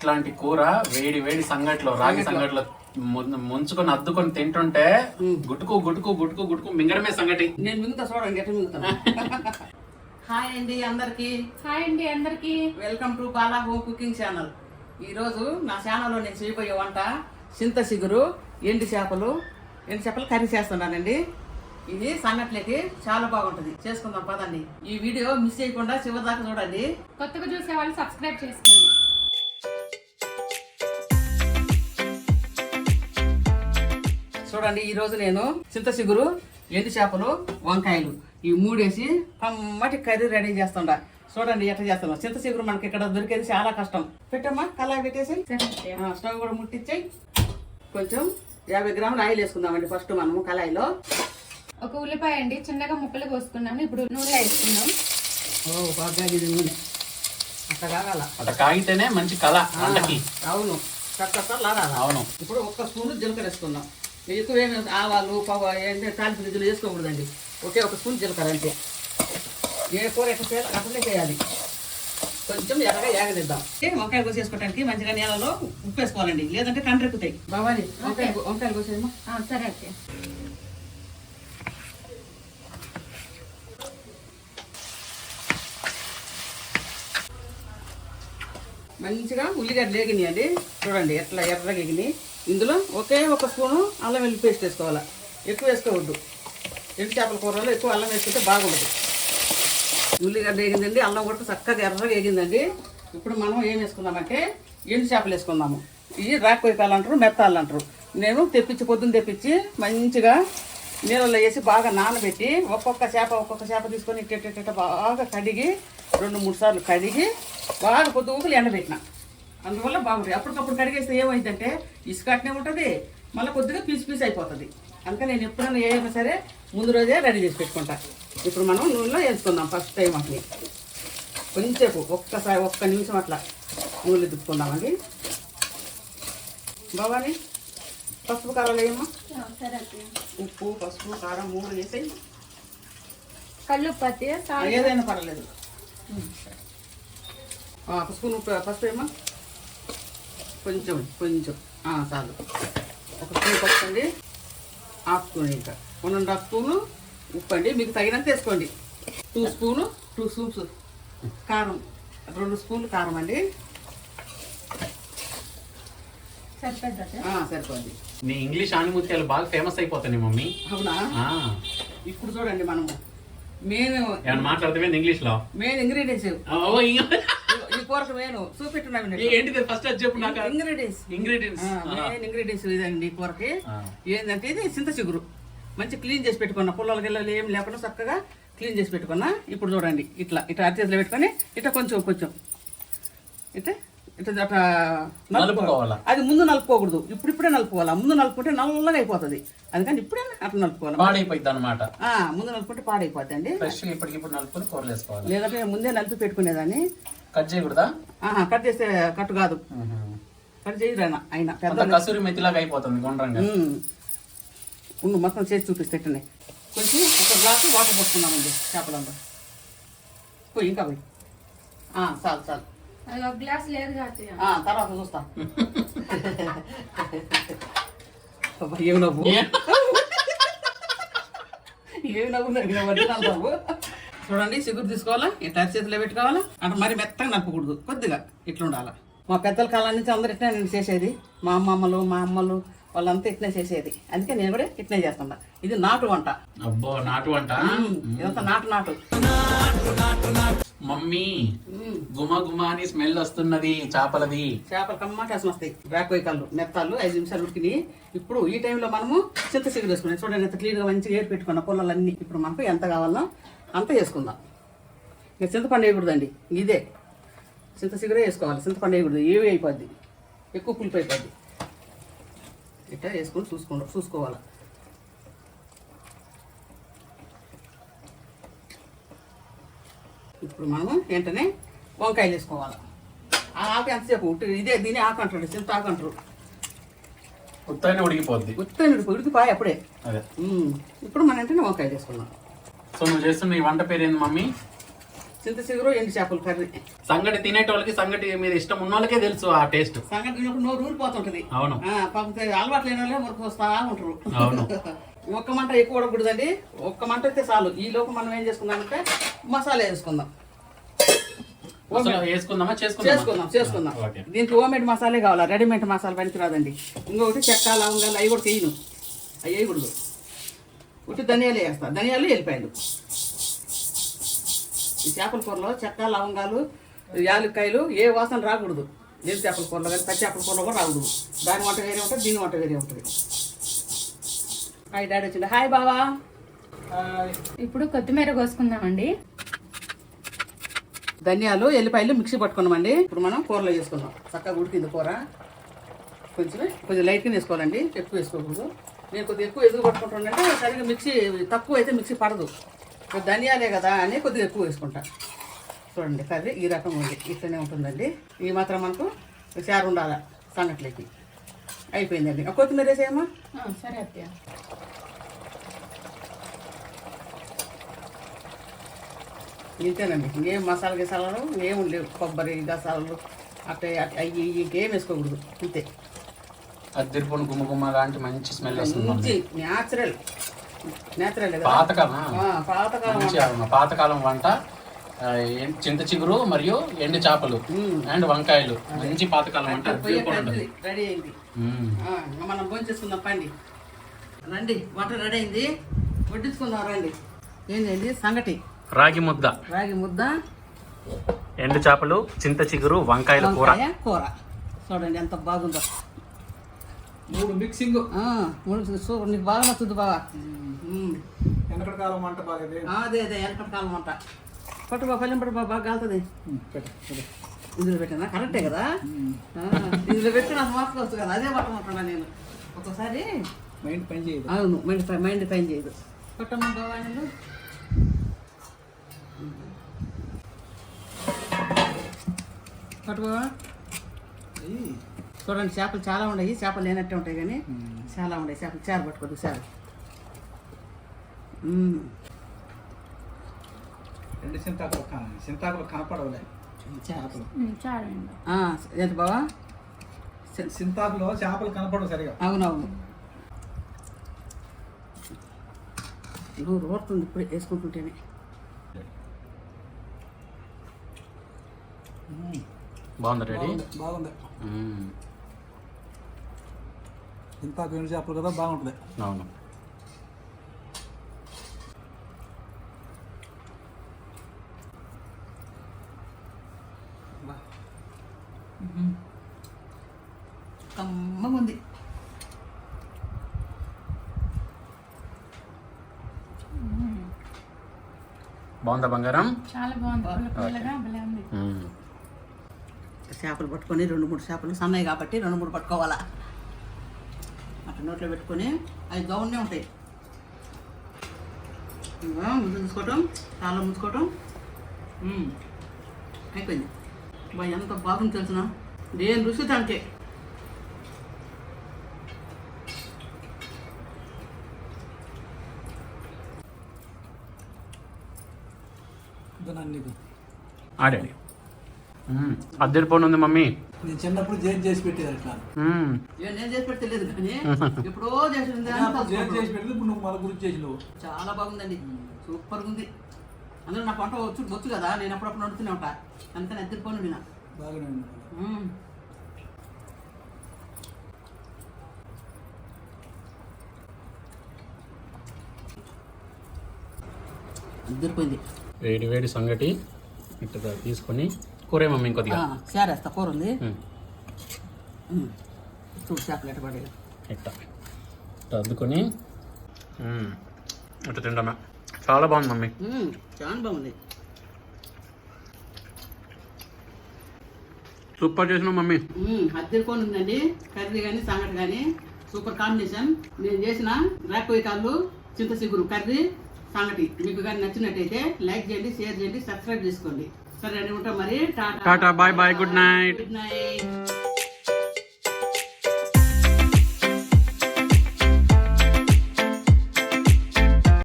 ఇట్లాంటి కూర వేడి వేడి సంగట్లో రాగి సంగట్లో ముంచుకొని అద్దుకొని తింటుంటే గుట్టుకు గుట్టుకు గుట్టుకు గుట్టుకు మింగడమే సంగటి. నేను మింగుతా చూడండి ఎట్లా మింగుతాను. హాయ్ అండి అందరికి welcome to Bala home cooking channel. ఈరోజు నా ఛానల్లో నేను చేయబోయే వంట చింత చిగురు ఎండు చేపలు కర్రీ చేస్తున్నానండి. ఇది సంగట్లకి చాలా బాగుంటుంది, చేసుకుందాం పదండి. ఈ వీడియో మిస్ చేయకుండా చివరి దాకా చూడండి. కొత్తగా చూసే వాళ్ళు సబ్స్క్రైబ్ చేసుకోండి. చూడండి, ఈ రోజు నేను చింత చిగురు ఎండు చేపలు వంకాయలు ఈ మూడేసి కమ్మటి కర్రీ రెడీ చేస్తుండా. చూడండి ఎట్లా చేస్తున్నాం. చింత చిగురు మనకి ఇక్కడ దొరికేది చాలా కష్టం. పెట్టమ్మా, కళాయి పెట్టేసి స్టవ్ కూడా ముట్టించాయి. కొంచెం 50 గ్రాములు ఆయిల్ వేసుకుందామండి. ఫస్ట్ మనము కళాయిలో ఒక ఉల్లిపాయ అండి చిన్నగా ముక్కలు కోసుకున్నాము. ఇప్పుడు నూనె వేసుకున్నాం. బాగా ఇది నూనె అట్లా కాగాల, అట్లా కాగితేనే మంచి కళ వంటకి. అవును, లాగాల. అవును. ఇప్పుడు ఒక్క స్పూన్ జీలకర్ర వేసుకుందాం. ఎక్కువ ఏమి ఆవాలు తాలింపు గింజలు వేసుకోకూడదండి. ఒకే ఒక స్పూన్ జీలకర్ర అంతే. ఏ కూర ఎట్లా చేయాలి అట్లనే చేయాలి. కొంచెం ఎర్రగా ఏగనిద్దాం. వంకాయలు కోసేసుకోవడానికి మంచిగా నీళ్ళలో ఉప్పు వేసుకోవాలండి, లేదంటే కండ్రెక్కుతాయి. బాబాని వంకాయలు కోసేయమ్మా. సరే ఓకే. మంచిగా ఉల్లిగడ్డలు వేగినాయండి. చూడండి ఎట్లా ఎర్రగా వేగినాయి. ఇందులో ఒకే ఒక స్పూను అల్లం వెల్లుల్లి పేస్ట్ వేసుకోవాలి. ఎక్కువ వేసుకోవద్దు. ఎండు చేపల కూరలో ఎక్కువ అల్లం వేసుకుంటే బాగుండదు. ఉల్లిగడ్డ వేగిందండి, అల్లం కూడా చక్కగా ఎర్రగా వేగిందండి. ఇప్పుడు మనం ఏం వేసుకుందామంటే ఎండు చేపలు వేసుకుందాము. ఇవి రాకపోయికాయలు అంటారు, మెత్తాలు అంటారు. నేను పొద్దున్న తెప్పించి మంచిగా నీళ్ళలో వేసి బాగా నానబెట్టి ఒక్కొక్క చేప తీసుకొని ఇట్ట బాగా కడిగి 2-3 సార్లు కడిగి బాగా పొద్దుగులు ఎండబెట్టిన. అందువల్ల బాగుంటుంది. అప్పటికప్పుడు కడిగేస్తే ఏమైందంటే ఇసుకట్నే ఉంటుంది, మళ్ళీ కొద్దిగా పీసు అయిపోతుంది. అందుకని నేను ఎప్పుడైనా ఏమైనా సరే ముందు రోజే రెడీ చేసి పెట్టుకుంటా. ఇప్పుడు మనం నూనెలో వేసుకుందాం. ఫస్ట్ టైం అట్లా కొంచెంసేపు ఒక్క నిమిషం అట్లా నూనెలు తిప్పుకుందామండి. బాబాని పసుపు కారాలు వేయమ్మా. ఉప్పు పసుపు కారం 3 వేసాయి. కల్లుప్పు ఏదైనా పర్వాలేదు. ఒక స్పూన్ పసుపు వేయమ్మా. కొంచెం చాలు. ఒక స్పూన్ పసుపు అండి, హాఫ్ స్పూన్, ఇంకా 1.5 స్పూను ఉప్పు అండి. మీకు తగినంత వేసుకోండి. 2 స్పూన్స్ కారం, 2 స్పూన్లు కారం అండి. సరిపోద్ది. నీ ఇంగ్లీష్ ఆనిముత్యాలు బాగా ఫేమస్ అయిపోతాయి మమ్మీ. అవునా? ఇప్పుడు చూడండి, మనము మాట్లాడితే ఇంగ్లీష్ లో మెయిన్ ఇంగ్రీడియంట్స్ ఈ కూరకు నేను చూపెట్టున్నాను. ఏంటిది ఫస్ట్ చెప్పు నాకు. ఇంగ్రీడియంట్స్ మెయిన్ ఇంగ్రీడియంట్స్ ఇదండి. ఈ కూరకి ఏంటంటే ఇది చింత చిగురు మంచి క్లీన్ చేసి పెట్టుకున్నా. పుల్లల గిల్లలు ఏం లేకుండా చక్కగా క్లీన్ చేసి పెట్టుకున్నా. ఇప్పుడు చూడండి ఇట్లా అరిచేతిలో పెట్టుకొని ఇట్లా కొంచెం ఇట్లా అట్లా నలుపుకోవాలి. అది ముందు నలుపుకోకూడదు, ఇప్పుడే నలుపుకోవాలి. ముందు నలుపుకుంటే నల్లగా అయిపోతుంది. అందుకని ఇప్పుడే అట్లా నలుపుకోవాలి. పాడైపోయింది అనమాట. ముందు నలుపుకుంటే పాడైపోద్ది అండి. ఇప్పటికిప్పుడు నలుపుకొని కూరలు వేసుకోవాలి. లేదంటే ముందే నలిపి పెట్టుకునేదాన్ని. కట్ చేయకూడదా? కట్ చేస్తే కట్టు కాదు. కట్ చేయరా అయినా పెద్ద కసూరి మెతిలాగా అయిపోతుంది గుండ్రంగా. మొత్తం చేసి చూపిస్తేనే కొంచెం ఒక గ్లాసు వాటర్ పోసుకున్నామండి చేపలంతా. ఇంకా పోయి చాలు. గ్లాస్ లేదు తర్వాత చూస్తా. ఏమి నవ్వు బాబు. చూడండి, చిగురు తీసుకోవాలా, ఇట్లా చేతిలో పెట్టుకోవాలా. అంటే మరి మెత్తగా నప్పకూడదు, కొద్దిగా ఇట్లా ఉండాలా. మా పెద్దల కాలం నుంచి అందరు ఇట్లా నేను చేసేది. మా అమ్మలు వాళ్ళంతా ఇట్నే చేసేది. అందుకే నేను కూడా ఇట్నే చేస్తున్నా. ఇది నాటు వంట. అబ్బో, నాటు వంట. ఇదంతా నాటు మమ్మీ. గుమ అని స్మెల్ వస్తున్నది చేపలది. చేపలు కమ్మటి అసలు వస్తాయి. రాకోయి కళ్ళు మెత్తాలు 5 నిమిషాలు ఉడికినాయి. ఇప్పుడు ఈ టైంలో మనము చింత చిగురు వేసుకున్నాం. చూడండి ఎంత క్లీన్గా మంచిగా ఏరు పెట్టుకున్న పొలాలన్నీ. ఇప్పుడు మనకు ఎంత కావాలో అంత వేసుకుందాం. ఇక చింతపండు వేయకూడదండి, ఇదే చింత చిగురే వేసుకోవాలి. చింతపండు వేయకూడదు, ఏవి అయిపోద్ది, ఎక్కువ పులుపు అయిపోద్ది. ఇట్లా వేసుకొని చూసుకోవాలి. ఇప్పుడు మనము వెంటనే వంకాయలు వేసుకోవాలి. ఆ ఆకు ఎంతసేపు ఇదే దీని ఆకు అంటారు, చింత ఆకు అంటారు. ఉత్తనే ఉడికిపోద్ది. ఉడికిపోయి అప్పుడే. ఇప్పుడు మన వెంటనే వంకాయలు వేసుకున్నాం. సో నువ్వు చేస్తున్న ఈ వంట పేరు ఏంది మమ్మీ? చింత చిగురు ఎండు చేపలు కర్రీ. సంగటి తినేటోళ్ళకి సంగటి మీద ఇష్టం ఉన్న వాళ్ళకే తెలుసు ఆ టేస్ట్. సంగటి తిన్నప్పుడు నోరు ఊరిపోతుంటది. అవును. పాపం అలవాటు లేని వాళ్ళే మురికి వస్తా ఉంటారు. అవును. ఒక్క మంట ఎక్కువ ఉడకూడదండి, ఒక్క మంట అయితే చాలు. ఈ లోపు మనం ఏం చేసుకుందామంటే మసాలా వేసుకుందాం. వేసుకుందామా? చేసుకుందాం. ఓకే. దీనికి హోమ్మేడ్ మసాలే కావాలా, రెడీమేడ్ మసాలా పనికిరాదండి. ఇంకొకటి చెక్క లవంగాలు అవి కూడా తీయను, అవి వేయకూడదు. ఉట్టి ధనియాలు వేస్తా, ధనియాలు ఎల్లిపాయలు. ఈ చేపల కూరలో చెక్క లవంగాలు యాలక్కాయలు ఏ వాసన రాకూడదు. ఎండు చేపల కూరలో కానీ పచ్చి చేపల కూరలో కూడా రాకూడదు. దాని వంట వేరే ఉంటుంది, దీని వంట వేరే ఉంటుంది. హాయ్ డాడీ వచ్చింది. హాయ్ బావా. ఇప్పుడు కొత్తిమీర కోసుకుందామండి. ధనియాలు ఎల్లిపాయలు మిక్సీ పట్టుకున్నామండి. ఇప్పుడు మనం కూరలో వేసుకుందాం. చక్కగా ఉడికింది కూర. కొంచెం లైట్గా వేసుకోవాలండి, ఎక్కువ వేసుకోకూడదు. నేను కొద్దిగా ఎక్కువ ఎదుగు పట్టుకుంటానంటే సరిగ్గా మిక్సీ తక్కువ అయితే మిక్సీ పడదు. ధనియాలే కదా అని కొద్దిగా ఎక్కువ వేసుకుంటా. చూడండి కర్రీ ఈ రకం ఉంది, ఇట్లనే ఉంటుందండి. ఈ మాత్రం మనకు చారు ఉండాలి సంగట్లకి. అయిపోయిందండి. కొత్తిమీర వేసేయమ్మా. సరే అత్తయ్య. ఇంతేనండి, ఇంకేం మసాలా గిసాలాలు ఏం లేవు. కొబ్బరి గసాలు అట్లా అవి ఇంకేం వేసుకోకూడదు, ఇంతే. అద్దరిపోను గుమ్మ గుమ్మ లాంటి మంచి స్మెల్ వస్తుంది. న్యాచురల్ పాతకాలం వంట. చింత చిగురు మరియు ఎండు చేపలు అండ్ వంకాయలు, మంచి పాతకాలం వంట. రెడీ అయింది, మనం భోంచేసుకుందాం పండి. రండి, వంట రెడీ అయింది, వడ్డించుకుందాం రండి. ఏంటండి సంగటి, రాగి ముద్ద, ఎండు చేపలు, చింత చిగురు, వంకాయల కూర. చూడండి ఎంత బాగుందో. 3 మిక్సింగ్. సూపర్, నీకు బాగా నచ్చుద్ది బాగా. వెనకటి కాలం వంట బాగా. అదే వెనకటి కాలం వంట. పట్టు బాబా, పల్లెం పట్టు బాబా, బాగా కాలుతుంది. ఇందులో పెట్టినా కరెక్టే కదా. ఇందులో పెట్టి నాకు మార్చుకోవచ్చు కదా, అదే పట్టమంటున్నా నేను. ఒక్కోసారి మైండ్ పని చేయదు. అవును, మైండ్ పని చేయదు. పట్టమ్మా బాబా, నేను పట్టు బాబా. చూడండి చేపలు చాలా ఉన్నాయి, చేపలు లేనట్టే ఉంటాయి కానీ చాలా ఉన్నాయి చేపలు. చారు పట్టుకోదు, చారు. రెండు చింతాకులు కనపడవులే చేపలు. ఏంటి బావా, చింతాకులో చేపలు కనపడవు సరిగా. అవునవును. నువ్వు రోడుతుంది ఇప్పుడు వేసుకుంటుంటేనే. బాగుంది, రెడీ బాగుంది. చింతాకు ఎండు చేపలు కదా, బాగుంటుంది. అవును. కమ్మగా ఉంది. బాగుందా బంగారం? చాలా బాగుంది. చేపలు పట్టుకొని 2-3 చేపలు సన్నవి కాబట్టి 2-3 పట్టుకోవాలా. అట్లా నోట్లో పెట్టుకొని అవి గౌన్నే ఉంటాయి. ముందు తీసుకోవటం, చాలా ముంచుకోవటం. అయిపోయింది. ఎంత బాగుంది తెలిసిన, దేని రుచి దానికే. ఆడండి. అద్దరిపోను ఉంది మమ్మీ. నేను చిన్నప్పుడు చేసి పెట్టేది అట్లా. నేను చేసి పెట్టలేదు కానీ ఎప్పుడో చేసి పెడితే ఇప్పుడు నువ్వు మన గురించి చేసినావు. చాలా బాగుందండి, సూపర్గా ఉంది. అందులో నాకు వంట వచ్చు కదా, నేను అప్పుడప్పుడు నడుతూనే ఉంటా. అందుకని అద్దరిపోను నా బాగానే ఉంది. అద్దరిపోయింది. వేడి వేడి సంగటి ఇట్లా తీసుకొని కూర మమ్మీ ఇంకొద్దిగా చేరేస్తా. కూర ఉంది చూడు, చేపలు ఎట్టబడి ఇట్లా అద్దుకొని ఇట్లా తింటామా. చాలా బాగుంది మమ్మీ, చాలా బాగుంది. సూపర్ చేసినావు మమ్మీ. అద్దరిపోను ఉందండి కర్రీ కానీ సంగటి కానీ సూపర్ కాంబినేషన్. నేను చేసిన రాకపోయి కాళ్ళు చింత చిగురు కర్రీ సంగటి మీకు కానీ నచ్చినట్టయితే లైక్ చేయండి, షేర్ చేయండి, సబ్స్క్రైబ్ చేసుకోండి. సరే అండి, ఉంటాం మరి. Tata, bye bye, good night. Good night.